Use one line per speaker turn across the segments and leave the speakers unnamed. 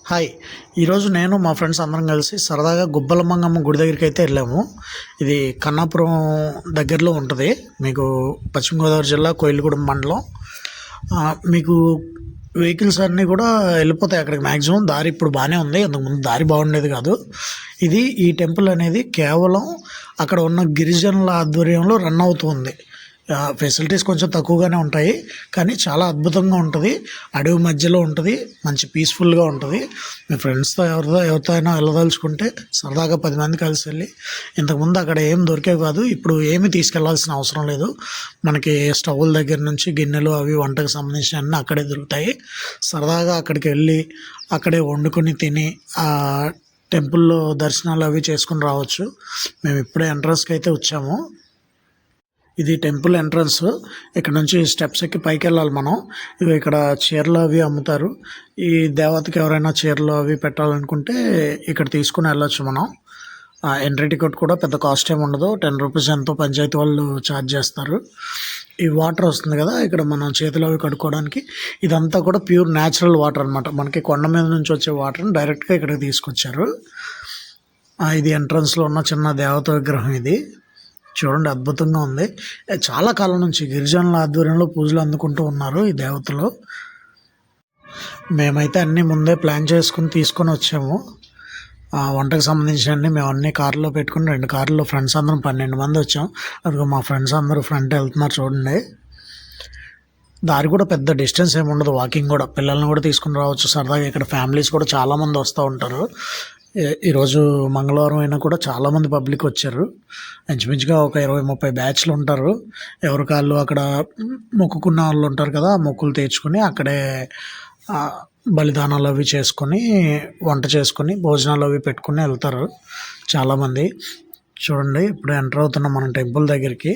Hi! ఈరోజు నేను మా ఫ్రెండ్స్ అందరం కలిసి సరదాగా గుబ్బల మంగమ్మ గుడి దగ్గరికైతే వెళ్ళాము. ఇది కన్నాపురం దగ్గరలో ఉంటది. మీకు పశ్చిమ గోదావరి జిల్లా కోయిలగూడెం మండలం. మీకు వెహికల్స్ అన్నీ కూడా వెళ్ళిపోతాయి అక్కడికి మ్యాక్సిమం. దారి ఇప్పుడు బాగానే ఉంది. అంతకుముందు దారి బాగుండేది కాదు. ఈ టెంపుల్ అనేది కేవలం అక్కడ ఉన్న గిరిజనుల ఆధ్వర్యంలో రన్ అవుతుంది. ఫెసిలిటీస్ కొంచెం తక్కువగానే ఉంటాయి, కానీ చాలా అద్భుతంగా ఉంటుంది. అడవి మధ్యలో ఉంటుంది, మంచి పీస్ఫుల్గా ఉంటుంది. మీ ఫ్రెండ్స్తో ఎవరితో అయినా వెళ్ళదలుచుకుంటే సరదాగా 10 మంది కలిసి వెళ్ళి, ఇంతకుముందు అక్కడ ఏం దొరికేవి కాదు, ఇప్పుడు ఏమీ తీసుకెళ్లాల్సిన అవసరం లేదు. మనకి స్టవ్ల దగ్గర నుంచి గిన్నెలు అవి వంటకు సంబంధించిన అన్నీ అక్కడే దొరుకుతాయి. సరదాగా అక్కడికి వెళ్ళి అక్కడే వండుకొని తిని టెంపుల్లో దర్శనాలు అవి చేసుకుని రావచ్చు. మేము ఇప్పుడే ఎంట్రన్స్కి అయితే వచ్చాము. ఇది టెంపుల్ ఎంట్రన్స్. ఇక్కడ నుంచి స్టెప్స్ ఎక్కి పైకి వెళ్ళాలి మనం. ఇక్కడ చీరలు అవి అమ్ముతారు. ఈ దేవతకి ఎవరైనా చీరలు అవి పెట్టాలనుకుంటే ఇక్కడ తీసుకుని వెళ్ళొచ్చు మనం. ఎంట్రీ టికెట్ కూడా పెద్ద కాస్ట్ ఏమి ఉండదు. 10 రూపీస్ ఎంతో పంచాయతీ వాళ్ళు ఛార్జ్ చేస్తారు. ఈ వాటర్ వస్తుంది కదా, ఇక్కడ మనం చేతులు అవి కడుక్కోవడానికి. ఇదంతా కూడా ప్యూర్ న్యాచురల్ వాటర్ అనమాట. మనకి కొండ మీద నుంచి వచ్చే వాటర్ని డైరెక్ట్గా ఇక్కడికి తీసుకొచ్చారు. ఇది ఎంట్రన్స్లో ఉన్న చిన్న దేవత విగ్రహం. ఇది చూడండి, అద్భుతంగా ఉంది. చాలా కాలం నుంచి గిరిజనుల ఆధ్వర్యంలో పూజలు అందుకుంటూ ఉన్నారు ఈ దేవతలు. మేమైతే అన్నీ ముందే ప్లాన్ చేసుకుని తీసుకొని వచ్చాము. వంటకు సంబంధించినవన్నీ మేము అన్ని కార్లో పెట్టుకుని 2 కార్లో ఫ్రెండ్స్ అందరం 12 మంది వచ్చాం. అదిగో మా ఫ్రెండ్స్ అందరూ ఫ్రంట్ వెళ్తున్నారు చూడండి. దారి కూడా పెద్ద డిస్టెన్స్ ఏమి ఉండదు, వాకింగ్ కూడా. పిల్లల్ని కూడా తీసుకుని రావచ్చు సరదాగా. ఇక్కడ ఫ్యామిలీస్ కూడా చాలామంది వస్తూ ఉంటారు. ఈరోజు మంగళవారం అయినా కూడా చాలామంది పబ్లిక్ వచ్చారు. ఇంచుమించుగా ఒక 20-30 బ్యాచ్లు ఉంటారు. ఎవరి కాళ్ళు అక్కడ మొక్కుకున్న వాళ్ళు ఉంటారు కదా, మొక్కులు తీర్చుకొని అక్కడే బలిదానాలు అవి చేసుకొని, వంట చేసుకొని, భోజనాలు అవి పెట్టుకుని వెళ్తారు చాలామంది. చూడండి, ఇప్పుడు ఎంటర్ అవుతున్నాం మనం టెంపుల్ దగ్గరికి.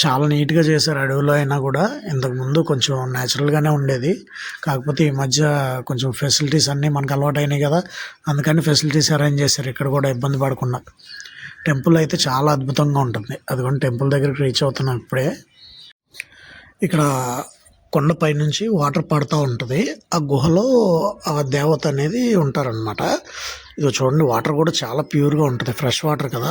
చాలా నీట్గా చేశారు. అడవిలో అయినా కూడా ఇంతకుముందు కొంచెం న్యాచురల్గానే ఉండేది. కాకపోతే ఈ మధ్య కొంచెం ఫెసిలిటీస్ అన్నీ మనకు అలవాటు అయినాయి కదా, అందుకని ఫెసిలిటీస్ అరేంజ్ చేశారు ఇక్కడ కూడా ఇబ్బంది పడకుండా. టెంపుల్ అయితే చాలా అద్భుతంగా ఉంటుంది. అదిగోండి, టెంపుల్ దగ్గరికి రీచ్ అవుతున్నాం ఇప్పుడే. ఇక్కడ కొండపై నుంచి వాటర్ పడుతూ ఉంటుంది. ఆ గుహలో ఆ దేవత అనేది ఉంటారనమాట. ఇదో చూడండి, వాటర్ కూడా చాలా ప్యూర్గా ఉంటుంది. ఫ్రెష్ వాటర్ కదా,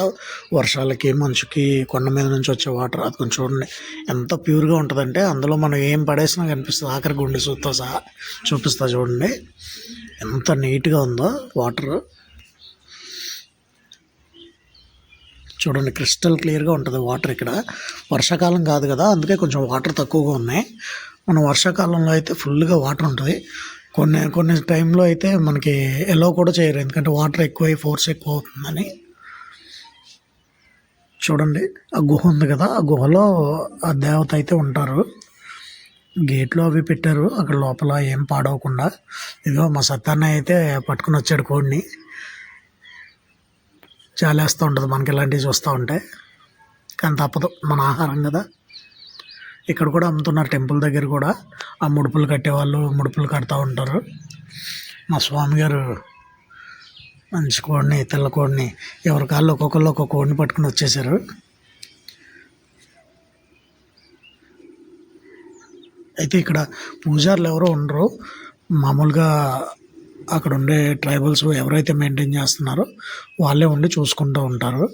వర్షాలకి మంచుకి కొండ మీద నుంచి వచ్చే వాటర్. అది కొంచెం చూడండి ఎంత ప్యూర్గా ఉంటుందంటే అందులో మనం ఏం పడేసినా కనిపిస్తుంది. ఆఖరి గుండె సూతో సహా చూపిస్తా చూడండి ఎంత నీట్గా ఉందో వాటర్. చూడండి, క్రిస్టల్ క్లియర్గా ఉంటుంది వాటర్ ఇక్కడ. వర్షాకాలం కాదు కదా, అందుకే కొంచెం వాటర్ తక్కువగా ఉన్నాయి. మన వర్షాకాలంలో అయితే ఫుల్గా వాటర్ ఉంటుంది. కొన్ని టైంలో అయితే మనకి ఎలో కూడా చేయరు, ఎందుకంటే వాటర్ ఎక్కువై ఫోర్స్ ఎక్కువ అవుతుందని. చూడండి, ఆ గుహ ఉంది కదా, ఆ గుహలో ఆ దేవత అయితే ఉంటారు. గేట్లు అవి పెట్టారు అక్కడ లోపల ఏం పాడవకుండా. ఇదిగో మా సత్యాన్న అయితే పట్టుకుని వచ్చాడు కోడిని. చాలేస్తూ ఉంటుంది మనకి ఇలాంటివి చూస్తూ ఉంటే, కానీ తప్పదు, మన ఆహారం కదా. ఇక్కడ కూడా అమ్ముతున్నారు టెంపుల్ దగ్గర కూడా. ఆ ముడుపులు కట్టేవాళ్ళు ముడుపులు కడతా ఉంటారు. మా స్వామి గారు మంచి కోడిని, తెల్ల కోడిని, ఎవరి కాళ్ళు ఒక్కొక్కళ్ళు ఒక్కొక్క కోడిని పట్టుకుని వచ్చేసారు. అయితే ఇక్కడ పూజారులు ఎవరో ఉండరు. మామూలుగా అక్కడ ఉండే ట్రైబల్స్ ఎవరైతే మెయింటైన్ చేస్తున్నారో వాళ్ళే ఉండి చూసుకుంటూ ఉంటారు.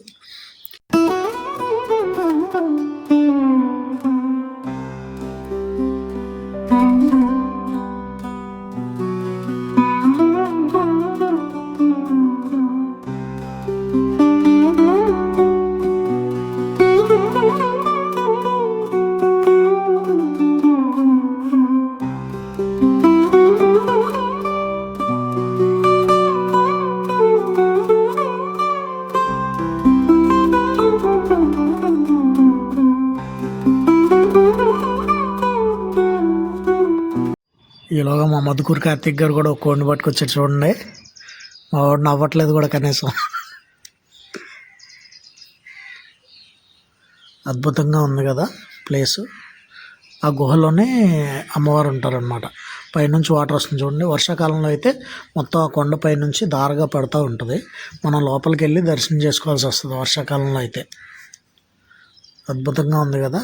ఈలోగా మా మధుకూరు కార్తీక్ గారు కూడా ఒక కోడిని పట్టుకొచ్చారు చూడండి. మా వాడు నవ్వట్లేదు కూడా కనీసం. అద్భుతంగా ఉంది కదా ప్లేసు. ఆ గుహలోనే అమ్మవారు ఉంటారనమాట. పైనుంచి వాటర్ వస్తుంది చూడండి. వర్షాకాలంలో అయితే మొత్తం ఆ కొండపై నుంచి దారగా పడుతూ ఉంటుంది. మనం లోపలికి వెళ్ళి దర్శనం చేసుకోవాల్సి వస్తుంది వర్షాకాలంలో అయితే. అద్భుతంగా ఉంది కదా.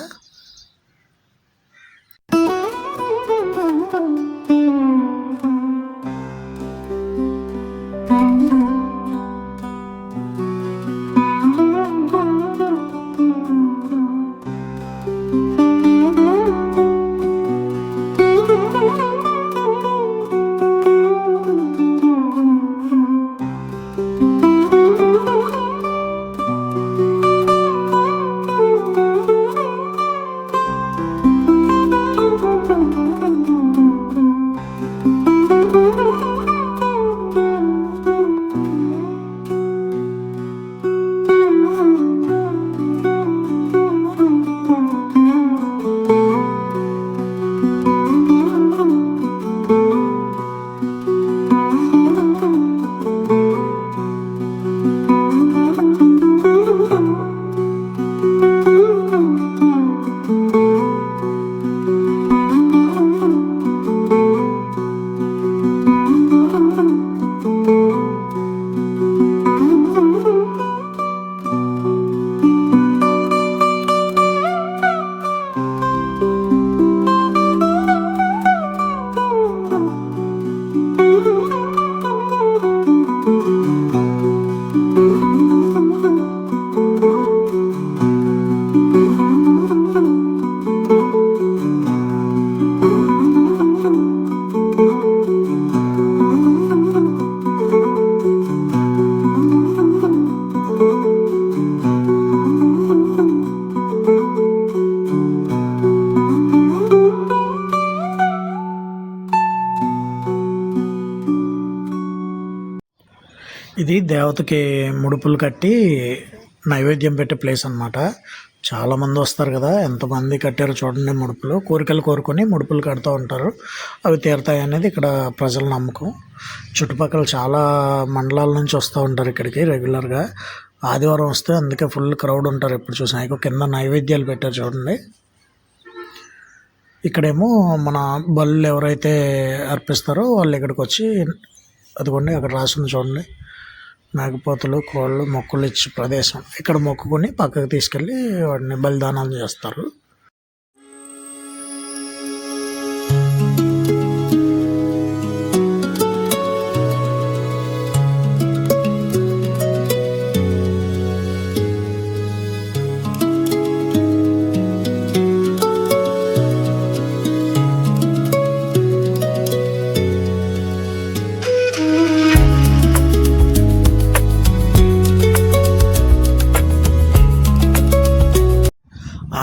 ఇది దేవతకి ముడుపులు కట్టి నైవేద్యం పెట్టే ప్లేస్ అనమాట. చాలామంది వస్తారు కదా, ఎంతమంది కట్టారో చూడండి. ముడుపులు కోరికలు కోరుకొని ముడుపులు కడుతూ ఉంటారు, అవి తీరుతాయి అనేది ఇక్కడ ప్రజల నమ్మకం. చుట్టుపక్కల చాలా మండలాల నుంచి వస్తూ ఉంటారు ఇక్కడికి రెగ్యులర్గా. ఆదివారం వస్తే అందుకే ఫుల్ క్రౌడ్ ఉంటారు. ఎప్పుడు చూసినా ఇక కింద నైవేద్యాలు పెట్టారు చూడండి. ఇక్కడేమో మన బళ్ళు ఎవరైతే అర్పిస్తారో వాళ్ళు ఇక్కడికి వచ్చి, అదిగోండి అక్కడ రాసింది చూడండి, మేకపోతులు కోళ్ళు మొక్కులు ఇచ్చే ప్రదేశం. ఇక్కడ మొక్కుకొని పక్కకు తీసుకెళ్ళి వాటిని బలిదానాలు చేస్తారు.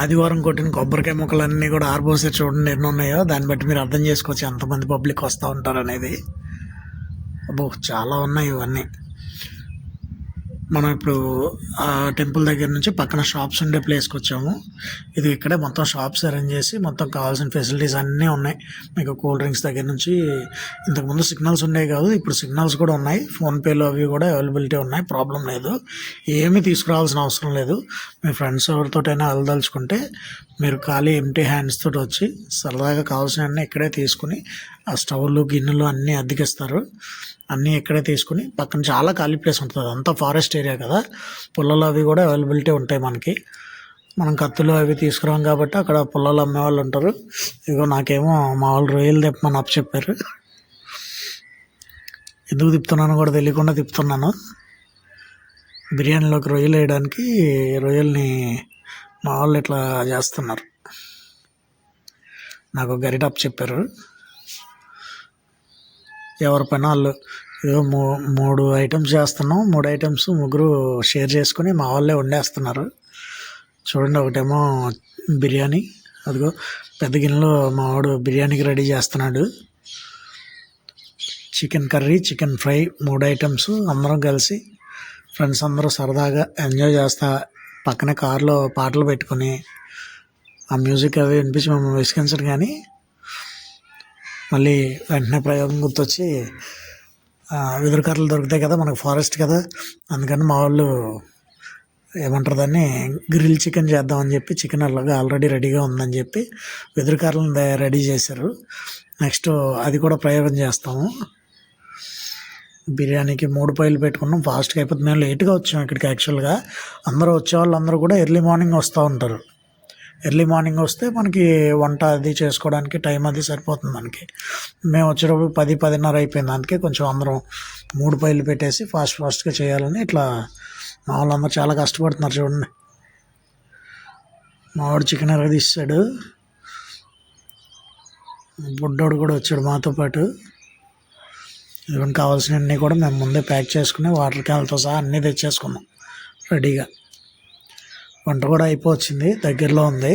ఆదివారం కొట్టిన కొబ్బరికాయ ముక్కలన్నీ కూడా ఆర్బోసే చూడండి ఎన్ని ఉన్నాయో. దాన్ని బట్టి మీరు అర్థం చేసుకోవచ్చు ఎంతమంది పబ్లిక్ వస్తూ ఉంటారు అనేది. అబ్బో చాలా ఉన్నాయి ఇవన్నీ. మనం ఇప్పుడు ఆ టెంపుల్ దగ్గర నుంచి పక్కన షాప్స్ ఉండే ప్లేస్కి వచ్చాము. ఇది ఇక్కడే మొత్తం షాప్స్ అరేంజ్ చేసి మొత్తం కావాల్సిన ఫెసిలిటీస్ అన్నీ ఉన్నాయి. మీకు కూల్ డ్రింక్స్ దగ్గర నుంచి, ఇంతకుముందు సిగ్నల్స్ ఉండేవి కాదు, ఇప్పుడు సిగ్నల్స్ కూడా ఉన్నాయి. ఫోన్పేలో అవి కూడా అవైలబిలిటీ ఉన్నాయి, ప్రాబ్లం లేదు. ఏమీ తీసుకురావాల్సిన అవసరం లేదు. మీ ఫ్రెండ్స్ ఎవరితోటైనా వెళ్ళదలుచుకుంటే మీరు ఖాళీ ఎంటీ హ్యాండ్స్ తోటి వచ్చి సరదాగా కావాల్సినవన్నీ ఇక్కడే తీసుకుని, ఆ స్టవ్లు గిన్నెలు అన్నీ అద్దెకిస్తారు. అన్నీ ఇక్కడే తీసుకుని, పక్కన చాలా ఖాళీ ప్లేస్ ఉంటుంది. అంతా ఫారెస్ట్ ఏరియా కదా, పుల్లలు అవి కూడా అవైలబిలిటీ ఉంటాయి మనకి. మనం కత్తులు అవి తీసుకురాం కాబట్టి అక్కడ పుల్లలు అమ్మేవాళ్ళు ఉంటారు. ఇదిగో నాకేమో మా వాళ్ళు రొయ్యలు తిప్పమని చెప్పారు. ఎందుకు తిప్పుతున్నాను కూడా తెలియకుండా తిప్పుతున్నాను. బిర్యానీలోకి రొయ్యలు వేయడానికి రొయ్యల్ని మా వాళ్ళు ఇట్లా చేస్తున్నారు. నాకు గరిట చెప్పారు. ఎవరి పైన వాళ్ళు. ఏదో 3 ఐటమ్స్ చేస్తున్నాం. 3 ఐటమ్స్ ముగ్గురు షేర్ చేసుకుని మా వాళ్ళే వండేస్తున్నారు. చూడండి, ఒకటేమో బిర్యానీ, అదిగో పెద్ద గిన్నెలో మా వాడు బిర్యానీకి రెడీ చేస్తున్నాడు. Chicken curry, chicken fry, 3 items. అందరం కలిసి ఫ్రెండ్స్ అందరూ సరదాగా ఎంజాయ్ చేస్తా, పక్కనే కారులో పాటలు పెట్టుకుని ఆ మ్యూజిక్ అవి వినిపించి మమ్మల్ని విసిగించరు. కానీ మళ్ళీ వెంటనే ప్రయోగం గుర్తొచ్చి, వెదురు కర్రలు దొరుకుతాయి కదా మనకు, ఫారెస్ట్ కదా, అందుకని మా వాళ్ళు ఏమంటారు దాన్ని, గ్రిల్ చికెన్ చేద్దామని చెప్పి, చికెన్ అలాగా ఆల్రెడీ రెడీగా ఉందని చెప్పి వెదురు కర్రలను రెడీ చేశారు. నెక్స్ట్ అది కూడా ప్రయోగం చేస్తాము. బిర్యానీకి 3 పొయ్యిలు పెట్టుకున్నాం. ఫాస్ట్గా అయిపోతుంది. మేము లేట్గా వచ్చాము ఇక్కడికి. యాక్చువల్గా అందరూ వచ్చేవాళ్ళు అందరూ కూడా ఎర్లీ మార్నింగ్ వస్తూ ఉంటారు. ఎర్లీ మార్నింగ్ వస్తే మనకి వంట అది చేసుకోవడానికి టైం అది సరిపోతుంది మనకి. మేము వచ్చేటప్పుడు 10-10:30 అయిపోయింది. అందుకే కొంచెం అందరం 3 పొయ్యిలు పెట్టేసి ఫాస్ట్గా చేయాలని ఇట్లా మా వాళ్ళందరూ చాలా కష్టపడుతున్నారు. చూడండి, మావాడు చికెన్ ఎరగ తీసాడు, బుడ్డోడు కూడా వచ్చాడు మాతో పాటు. ఇవన్నీ కావాల్సినవన్నీ కూడా మేము ముందే ప్యాక్ చేసుకుని వాటర్ క్యాన్లతో సహా అన్నీ తెచ్చేసుకున్నాం రెడీగా. వంట కూడా అయిపోవచ్చింది, దగ్గరలో ఉంది.